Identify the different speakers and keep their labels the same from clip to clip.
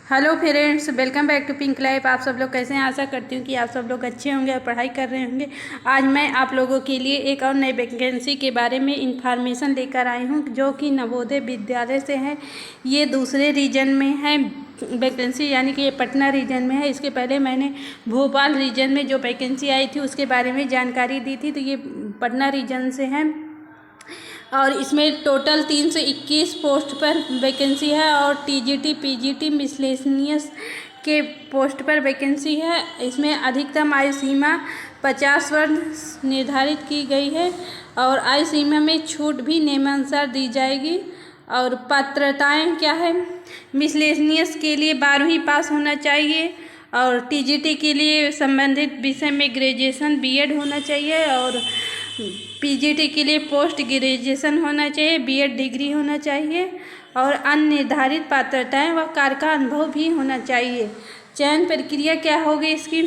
Speaker 1: Hello friends, welcome back to Pink Life. आप सब लोग कैसे हैं? आशा करती हूँ कि आप सब लोग अच्छे होंगे और पढ़ाई कर रहे होंगे। आज मैं आप लोगों के लिए एक और नई वैकेंसी के बारे में इंफॉर्मेशन लेकर आई हूँ, जो कि नवोदय विद्यालय से है। ये दूसरे रीजन में है वैकेंसी, यानी कि ये पटना रीजन में है। इसके पहले मैंने भोपाल रीजन में जो वैकेंसी आई थी उसके बारे में जानकारी दी थी, तो ये पटना रीजन से है। और इसमें टोटल 321 पोस्ट पर वैकेंसी है और टीजीटी पीजीटी मिसलेनियस के पोस्ट पर वैकेंसी है। इसमें अधिकतम आयु सीमा 50 वर्ष निर्धारित की गई है और आयु सीमा में छूट भी नियमानुसार दी जाएगी। और पात्रताएं क्या है? मिसलेनियस के लिए 12वीं पास होना चाहिए और टीजीटी के लिए संबंधित विषय में ग्रेजुएशन बीएड होना चाहिए और पीजीटी के लिए पोस्ट ग्रेजुएशन होना चाहिए, बीएड डिग्री होना चाहिए और अन्य निर्धारित पात्रताएं व कार्य का अनुभव भी होना चाहिए। चयन प्रक्रिया क्या होगी इसकी?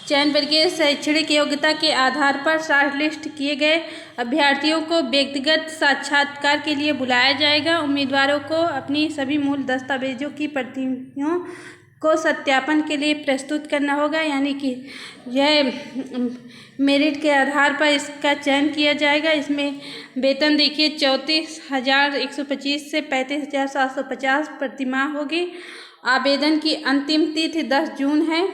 Speaker 1: चयन प्रक्रिया शैक्षणिक योग्यता के आधार पर शॉर्टलिस्ट किए गए अभ्यर्थियों को व्यक्तिगत साक्षात्कार के लिए बुलाया जाएगा। उम्मीदवारों को अपनी सभी मूल दस्तावेजों की प्रतियों को सत्यापन के लिए प्रस्तुत करना होगा, यानी कि यह मेरिट के आधार पर इसका चयन किया जाएगा। इसमें वेतन देखिए 34,125 से 35,750 प्रतिमाह होगी। आवेदन की अंतिम तिथि 10 जून है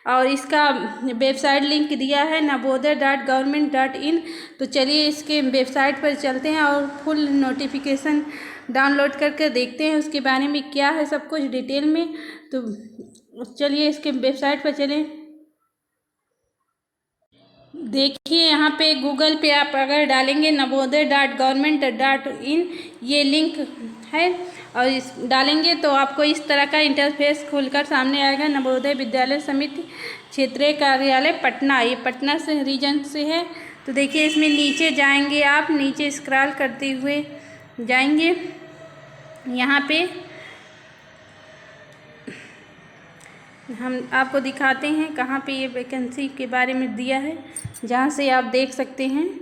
Speaker 1: और इसका वेबसाइट लिंक दिया है navodaya.government.in। तो चलिए इसके वेबसाइट पर चलते हैं और फुल नोटिफिकेशन डाउनलोड करके देखते हैं उसके बारे में क्या है सब कुछ डिटेल में। तो चलिए इसके वेबसाइट पर चलें। देखिए यहाँ पे गूगल पे आप अगर डालेंगे navodaya.government.in, ये लिंक है और इस डालेंगे तो आपको इस तरह का इंटरफेस खुलकर सामने आएगा। नवोदय विद्यालय समिति क्षेत्रीय कार्यालय पटना, ये पटना से रीजन से है। तो देखिए इसमें नीचे जाएंगे, आप नीचे स्क्रॉल करते हुए जाएंगे। यहाँ पे हम आपको दिखाते हैं कहाँ पे ये वैकेंसी के बारे में दिया है, जहाँ से आप देख सकते हैं।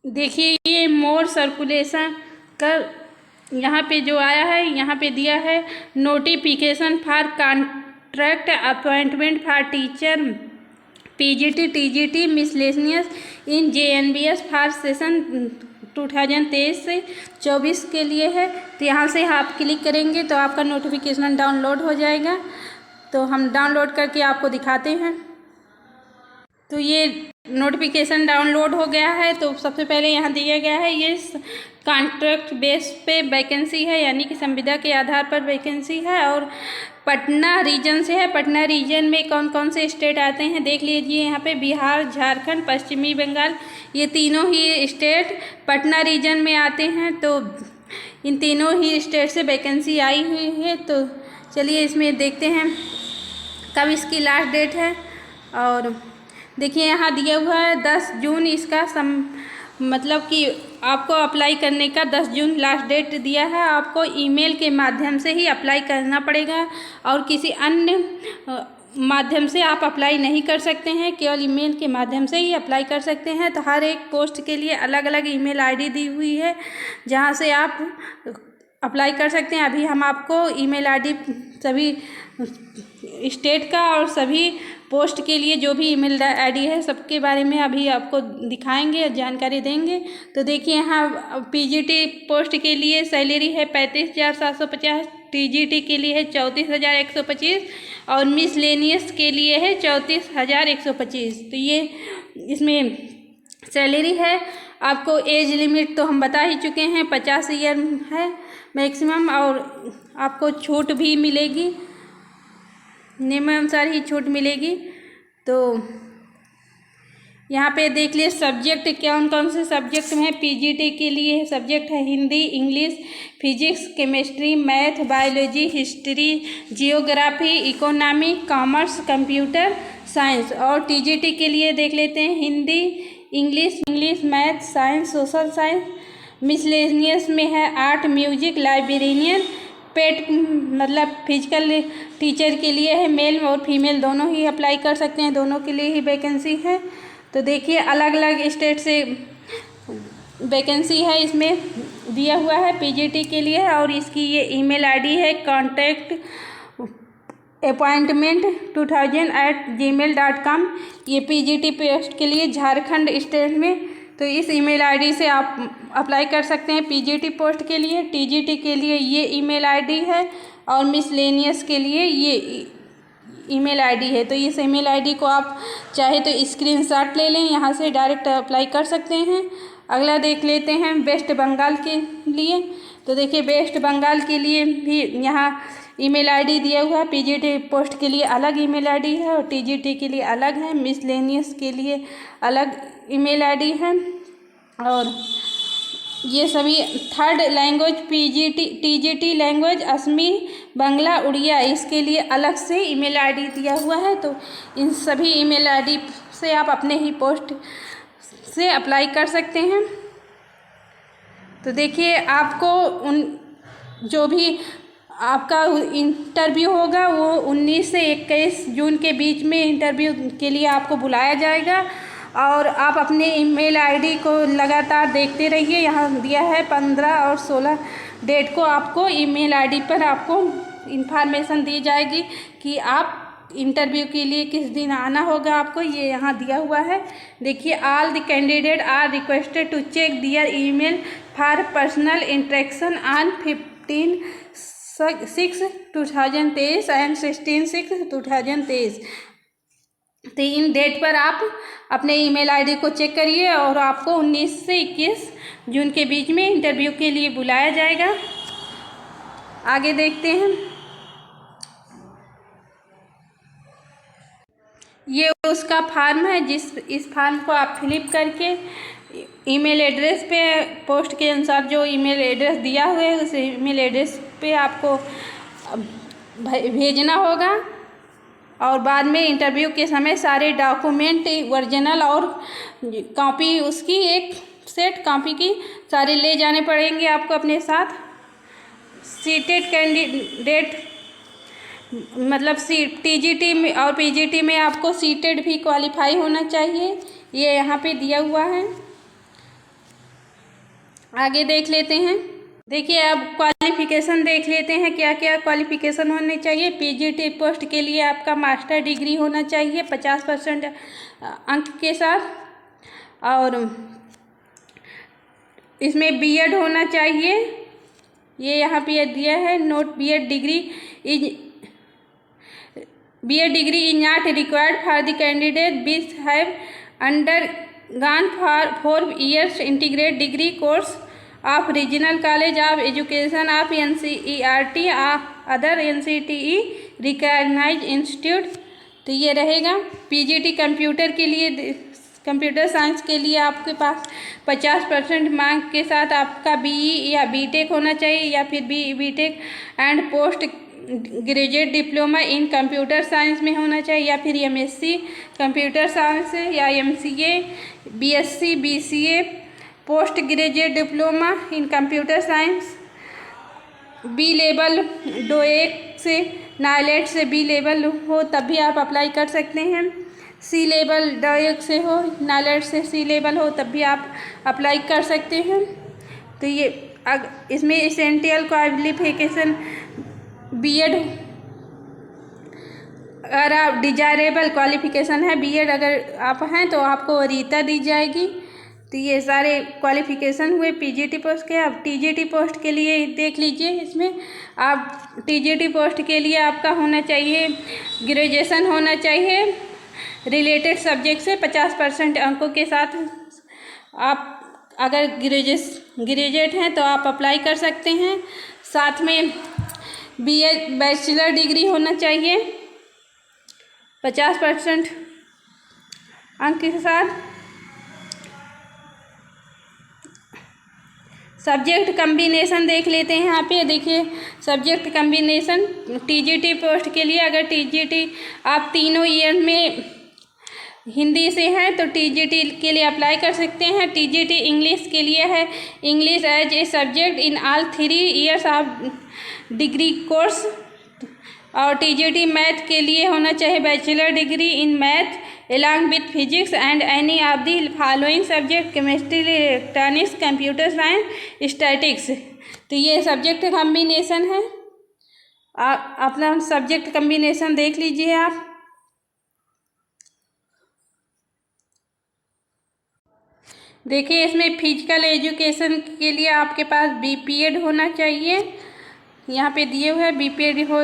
Speaker 1: देखिए ये मोर सर्कुलेशन कर यहाँ पे जो आया है, यहाँ पे दिया है notification for contract appointment for teacher PGT TGT miscellaneous in JNBS for session 2023 से 24 के लिए है। तो यहाँ से आप क्लिक करेंगे तो आपका नोटिफिकेशन डाउनलोड हो जाएगा। तो हम डाउनलोड करके आपको दिखाते हैं। तो ये नोटिफिकेशन डाउनलोड हो गया है। तो सबसे पहले यहाँ दिया गया है ये कॉन्ट्रैक्ट बेस पे वैकेंसी है, यानी कि संविदा के आधार पर वैकेंसी है और पटना रीजन से है। पटना रीजन में कौन कौन से स्टेट आते हैं देख लीजिए। यहाँ पे बिहार, झारखंड, पश्चिमी बंगाल, ये तीनों ही स्टेट पटना रीजन में आते हैं। तो इन तीनों ही स्टेट से वैकेंसी आई हुई है। तो चलिए इसमें देखते हैं कब इसकी लास्ट डेट है। और देखिए यहाँ दिया हुआ है 10 जून इसका मतलब कि आपको अप्लाई करने का 10 जून लास्ट डेट दिया है। आपको ईमेल के माध्यम से ही अप्लाई करना पड़ेगा और किसी अन्य माध्यम से आप अप्लाई नहीं कर सकते हैं, केवल ईमेल के माध्यम से ही अप्लाई कर सकते हैं। तो हर एक पोस्ट के लिए अलग अलग ईमेल आईडी दी हुई है जहां से आप अप्लाई कर सकते हैं। अभी हम आपको ईमेल आईडी सभी स्टेट का और सभी पोस्ट के लिए जो भी ईमेल आईडी है सबके बारे में अभी आपको दिखाएंगे और जानकारी देंगे। तो देखिए यहाँ पीजीटी पोस्ट के लिए सैलरी है 35,750, टीजीटी के लिए है 34,125 और मिसलेनियस के लिए है 34,125। तो ये इसमें सैलरी है। आपको एज लिमिट तो हम बता ही चुके हैं, 50 ईयर है मैक्सिमम और आपको छूट भी मिलेगी, नियमानुसार ही छूट मिलेगी। तो यहाँ पे देख लिए सब्जेक्ट कौन कौन से सब्जेक्ट में है। पीजीटी के लिए सब्जेक्ट है Hindi, English, physics, chemistry, math, biology, history, geography, economy, commerce, computer science. और टीजीटी के लिए देख लेते हैं Hindi, English, math, science, social science. Miscellaneous में है आर्ट, म्यूजिक, लाइब्रेरियन, पेट मतलब फिजिकल टीचर के लिए है, मेल और फीमेल दोनों ही अप्लाई कर सकते हैं, दोनों के लिए ही वैकेंसी है। तो देखिए अलग अलग स्टेट से वैकेंसी है, इसमें दिया हुआ है पीजीटी के लिए। और इसकी ये ईमेल आईडी है कॉन्टैक्ट अपॉइंटमेंट 2000@gmail.com। ये पीजीटी पोस्ट के लिए झारखंड स्टेट में। तो इस ईमेल आईडी से आप अप्लाई कर सकते हैं पीजीटी पोस्ट के लिए। टीजीटी के लिए ये ईमेल आईडी है और मिसलेनियस के लिए ये ईमेल आईडी है। तो इस ईमेल आईडी को आप चाहे तो स्क्रीनशॉट ले लें, यहाँ से डायरेक्ट अप्लाई कर सकते हैं। अगला देख लेते हैं वेस्ट बंगाल के लिए। तो देखिए वेस्ट बंगाल के लिए भी यहाँ ईमेल आईडी दिया हुआ है। पीजीटी पोस्ट के लिए अलग ईमेल आईडी है और टीजीटी के लिए अलग है, मिसलेनियस के लिए अलग ईमेल आईडी है। और ये सभी थर्ड लैंग्वेज टीजीटी लैंग्वेज असमी, बांग्ला, उड़िया, इसके लिए अलग से ईमेल आईडी दिया हुआ है। तो इन सभी ईमेल आईडी से आप अपने ही पोस्ट से अप्लाई कर सकते हैं। तो देखिए आपको जो भी आपका इंटरव्यू होगा वो 19 से 21 जून के बीच में इंटरव्यू के लिए आपको बुलाया जाएगा। और आप अपने ईमेल आईडी को लगातार देखते रहिए। यहाँ दिया है 15 और 16 डेट को आपको ईमेल आईडी पर आपको इंफॉर्मेशन दी जाएगी कि आप इंटरव्यू के लिए किस दिन आना होगा आपको, ये यहाँ दिया हुआ है। देखिए all the candidate are requested to check their email for personal interaction on 15/6/2023 and 16/6/2023। तो इन डेट पर आप अपने ईमेल आईडी को चेक करिए और आपको 19 से 21 जून के बीच में इंटरव्यू के लिए बुलाया जाएगा। आगे देखते हैं। ये उसका फॉर्म है, इस फॉर्म को आप फिलिप करके ईमेल एड्रेस पे पोस्ट के अनुसार जो ईमेल एड्रेस दिया हुआ है उस ईमेल एड्रेस पे आपको भेजना होगा। और बाद में इंटरव्यू के समय सारे डॉक्यूमेंट ओरिजिनल और कॉपी, उसकी एक सेट कॉपी की सारे ले जाने पड़ेंगे आपको अपने साथ। सीटेड कैंडिडेट मतलब टीजीटी में और पीजीटी में आपको सीटेड भी क्वालिफाई होना चाहिए, ये यहाँ पे दिया हुआ है। आगे देख लेते हैं। देखिए अब क्वालिफ़िकेशन देख लेते हैं, क्या क्या क्वालिफ़िकेशन होने चाहिए। पीजीटी पोस्ट के लिए आपका मास्टर डिग्री होना चाहिए 50% अंक के साथ। और इसमें बीएड होना चाहिए, ये यहाँ पे दिया है note. BEd degree is not required for the candidate which have undergone for 4 years integrated degree course of regional college of education of NCERT other NCTE recognised institute. तो ये रहेगा। पीजीटी कंप्यूटर के लिए, कंप्यूटर साइंस के लिए आपके पास 50% mark के साथ आपका BE या BTech होना चाहिए, या फिर BTech and post graduate diploma in computer science में होना चाहिए, या फिर MSc कंप्यूटर साइंस या MCA, BSc BCA post graduate diploma in computer science. B level DOEACC से नाइलेट से बी लेवल हो तब भी आप अप्लाई कर सकते हैं। सी लेवल डोएक से हो, नाइलेट से सी लेवल हो तब भी आप अप्लाई कर सकते हैं। तो ये इसमें एसेंशियल क्वालिफिकेशन बीएड, अगर आप डिजायरेबल क्वालिफिकेशन है बीएड अगर आप हैं तो आपको वरीयता दी जाएगी। तो ये सारे क्वालिफिकेशन हुए पीजीटी पोस्ट के। अब टीजीटी पोस्ट के लिए देख लीजिए। इसमें आप टीजीटी पोस्ट के लिए आपका होना चाहिए ग्रेजुएशन होना चाहिए रिलेटेड सब्जेक्ट से 50% अंकों के साथ। आप अगर ग्रेजुएट हैं तो आप अप्लाई कर सकते हैं। साथ में BA बैचलर डिग्री होना चाहिए 50% अंक के साथ। सब्जेक्ट कम्बिनेशन देख लेते हैं। यहाँ पे देखिए सब्जेक्ट कम्बिनेशन टीजीटी पोस्ट के लिए, अगर टीजीटी आप तीनों ईयर में हिंदी से हैं तो टीजीटी के लिए अप्लाई कर सकते हैं। टीजीटी इंग्लिश के लिए है, English as a subject in all 3 years of degree course. और टीजीटी मैथ के लिए होना चाहिए bachelor degree in math along with physics and any of the following subject chemistry, electronics, computer science, statics. तो ये सब्जेक्ट कम्बिनेशन है। अपना subject combination देख लीजिए आप। देखिए इसमें फिजिकल एजुकेशन के लिए आपके पास बीपीएड होना चाहिए, यहाँ पे दिए हुए हैं। बीपीएड हो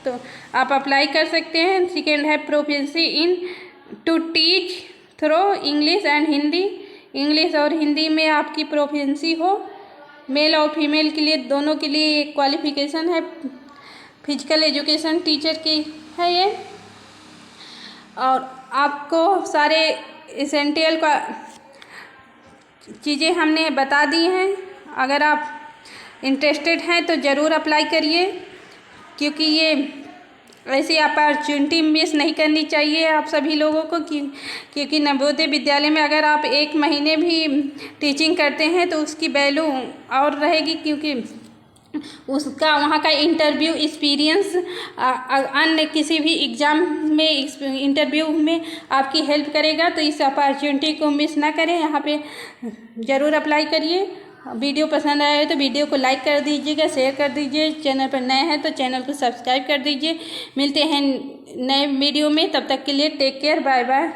Speaker 1: तो आप अप्लाई कर सकते हैं। सेकेंड है proficiency in to teach through English and Hindi, English और हिंदी में आपकी प्रोफिशिएंसी हो। मेल और फीमेल के लिए दोनों के लिए क्वालिफिकेशन है। फिजिकल एजुकेशन टीचर की है ये। और आपको सारे एसेंशियल का चीज़ें हमने बता दी हैं। अगर आप इंटरेस्टेड हैं तो ज़रूर अप्लाई करिए, क्योंकि ये ऐसी अपॉर्चुनिटी मिस नहीं करनी चाहिए आप सभी लोगों को। क्योंकि नवोदय विद्यालय में अगर आप 1 महीने भी टीचिंग करते हैं तो उसकी वैल्यू और रहेगी, क्योंकि उसका वहाँ का इंटरव्यू एक्सपीरियंस अन्य किसी भी एग्ज़ाम में इंटरव्यू में आपकी हेल्प करेगा। तो इस अपॉर्चुनिटी को मिस ना करें, यहाँ पे ज़रूर अप्लाई करिए। वीडियो पसंद आया है तो वीडियो को लाइक कर दीजिएगा, शेयर कर दीजिए। चैनल पर नए हैं तो चैनल को सब्सक्राइब कर दीजिए। मिलते हैं नए वीडियो में, तब तक के लिए टेक केयर, बाय बाय।